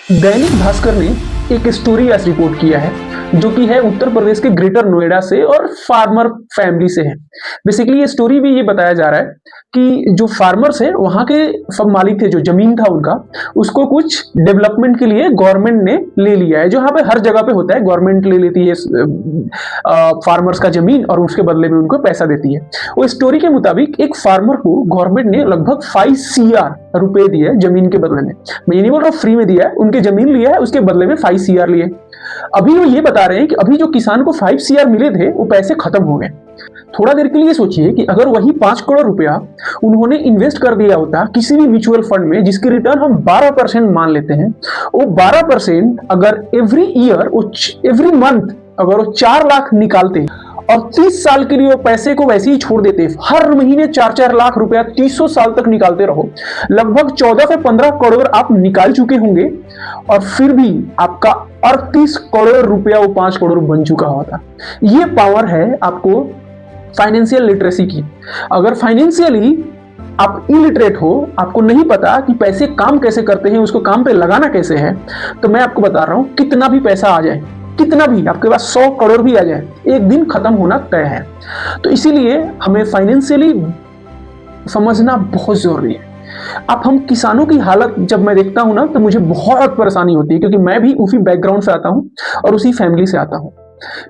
दैनिक भास्कर ने एक स्टोरी आज रिपोर्ट किया है जो कि है उत्तर प्रदेश के ग्रेटर नोएडा से और फार्मर फैमिली से है। बेसिकली ये स्टोरी में ये बताया जा रहा है कि जो फार्मर्स है वहाँ के सब मालिक थे, जो जमीन था उनका, उसको कुछ डेवलपमेंट के लिए गवर्नमेंट ने ले लिया है। जो यहाँ पे हर जगह पे होता है, गवर्नमेंट ले लेती है फार्मर्स का जमीन और उसके बदले में उनको पैसा देती है। वो स्टोरी के मुताबिक एक फार्मर को गवर्नमेंट ने लगभग 5 CR रुपए दिए जमीन के बदले में। मैं ये नहीं बोल रहा फ्री में दिया है, उनके जमीन लिया है, उसके बदले में 5 CR लिए। अभी वो ये बता रहे हैं कि अभी जो किसान को 5 CR मिले थे वो पैसे खत्म हो गए। थोड़ा देर के लिए सोचिए कि अगर वही 5 करोड़ रुपया उन्होंने इन्वेस्ट कर दिया होता किसी भी म्यूचुअल फंड में जिसकी रिटर्न हम 12% मान लेते हैं, वो 12% अगर एवरी ईयर, एवरी मंथ अगर वो 4 लाख निकालते और 30 साल के लिए वो पैसे को वैसे ही छोड़ देते, हर महीने 4-4 लाख रुपया 300 साल तक निकालते रहो, लगभग 14 से 15 करोड़ आप निकाल चुके होंगे और फिर भी आपका 38 करोड़ रुपया वो 5 करोड़ बन चुका होता। ये पावर है आपको फाइनेंशियल लिटरेसी की। अगर फाइनेंशियली आप इलिटरेट हो, आपको नहीं पता कि पैसे काम कैसे करते हैं, उसको काम पे लगाना कैसे है, तो मैं आपको बता रहा हूं कितना भी पैसा आ जाए, कितना भी आपके पास 100 करोड़ भी आ जाए, एक दिन खत्म होना तय है। तो इसीलिए हमें फाइनेंशियली समझना बहुत जरूरी है। अब हम किसानों की हालत जब मैं देखता हूं ना तो मुझे बहुत परेशानी होती है, क्योंकि मैं भी उसी बैकग्राउंड से आता हूं और उसी फैमिली से आता हूं।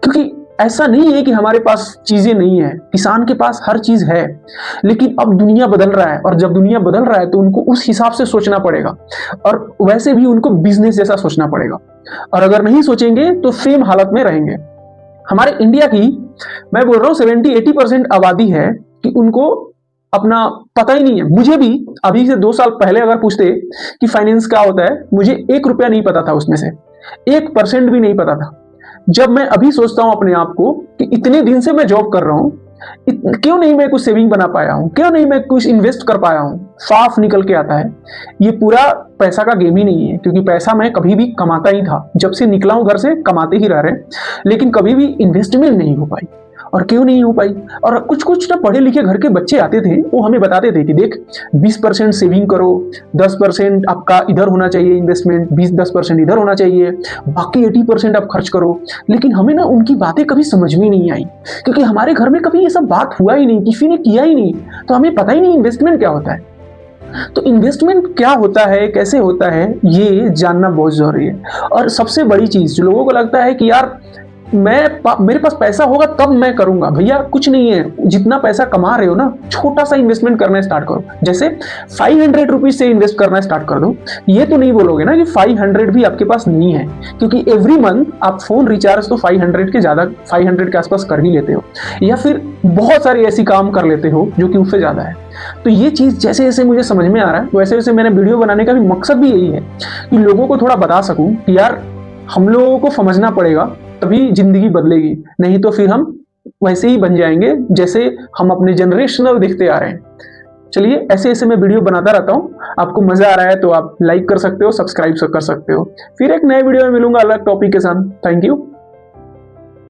क्योंकि ऐसा नहीं है कि हमारे पास चीजें नहीं है, किसान के पास हर चीज है, लेकिन अब दुनिया बदल रहा है और जब दुनिया बदल रहा है तो उनको उस हिसाब से सोचना पड़ेगा और वैसे भी उनको बिजनेस जैसा सोचना पड़ेगा। और अगर नहीं सोचेंगे तो सेम हालत में रहेंगे। हमारे इंडिया की मैं बोल रहा हूं 70-80% आबादी है कि उनको अपना पता ही नहीं है। मुझे भी अभी से 2 साल पहले अगर पूछते कि फाइनेंस क्या होता है, मुझे 1 रुपया नहीं पता था, उसमें से 1% भी नहीं पता था। जब मैं अभी सोचता हूं अपने आप को कि इतने दिन से मैं जॉब कर रहा हूं, क्यों नहीं मैं कुछ सेविंग बना पाया हूं, क्यों नहीं मैं कुछ इन्वेस्ट कर पाया हूं, साफ निकल के आता है ये पूरा पैसा का गेम ही नहीं है। क्योंकि पैसा मैं कभी भी कमाता ही था, जब से निकला हूं घर से कमाते ही रह रहे, लेकिन कभी भी इन्वेस्टमेंट नहीं हो पाई। और क्यों नहीं हो पाई? और कुछ कुछ ना पढ़े लिखे घर के बच्चे आते थे, वो हमें बताते थे कि देख 20% सेविंग करो, 10% आपका इधर होना चाहिए इन्वेस्टमेंट, 20-10% इधर होना चाहिए, बाकी 80% आप खर्च करो। लेकिन हमें ना उनकी बातें कभी समझ में नहीं आई, क्योंकि हमारे घर में कभी ये सब बात हुआ ही नहीं, किसी ने किया ही नहीं, तो हमें पता ही नहीं इन्वेस्टमेंट क्या होता है। तो इन्वेस्टमेंट क्या होता है, कैसे होता है, ये जानना बहुत जरूरी है। और सबसे बड़ी चीज जो लोगों को लगता है कि यार मेरे पास पैसा होगा तब मैं करूंगा, भैया कुछ नहीं है। जितना पैसा कमा रहे हो ना, छोटा सा इन्वेस्टमेंट करना स्टार्ट करो। जैसे 500 रुपीज से इन्वेस्ट करना स्टार्ट कर दो। ये तो नहीं बोलोगे ना कि 500 भी आपके पास नहीं है, क्योंकि एवरी मंथ आप फोन रिचार्ज तो 500 के आसपास कर ही लेते हो, या फिर बहुत सारे ऐसी काम कर लेते हो जो कि उससे ज्यादा है। तो ये चीज जैसे जैसे मुझे समझ में आ रहा है, वैसे वैसे मैंने वीडियो बनाने का भी मकसद भी यही है कि लोगों को थोड़ा बता सकूं कि यार हम लोगों को समझना पड़ेगा, तभी जिंदगी बदलेगी। नहीं तो फिर हम वैसे ही बन जाएंगे जैसे हम अपने जनरेशनल देखते आ रहे हैं। चलिए, ऐसे ऐसे मैं वीडियो बनाता रहता हूँ। आपको मजा आ रहा है तो आप लाइक कर सकते हो, सब्सक्राइब कर सकते हो। फिर एक नए वीडियो में मिलूंगा अलग टॉपिक के साथ। Thank you.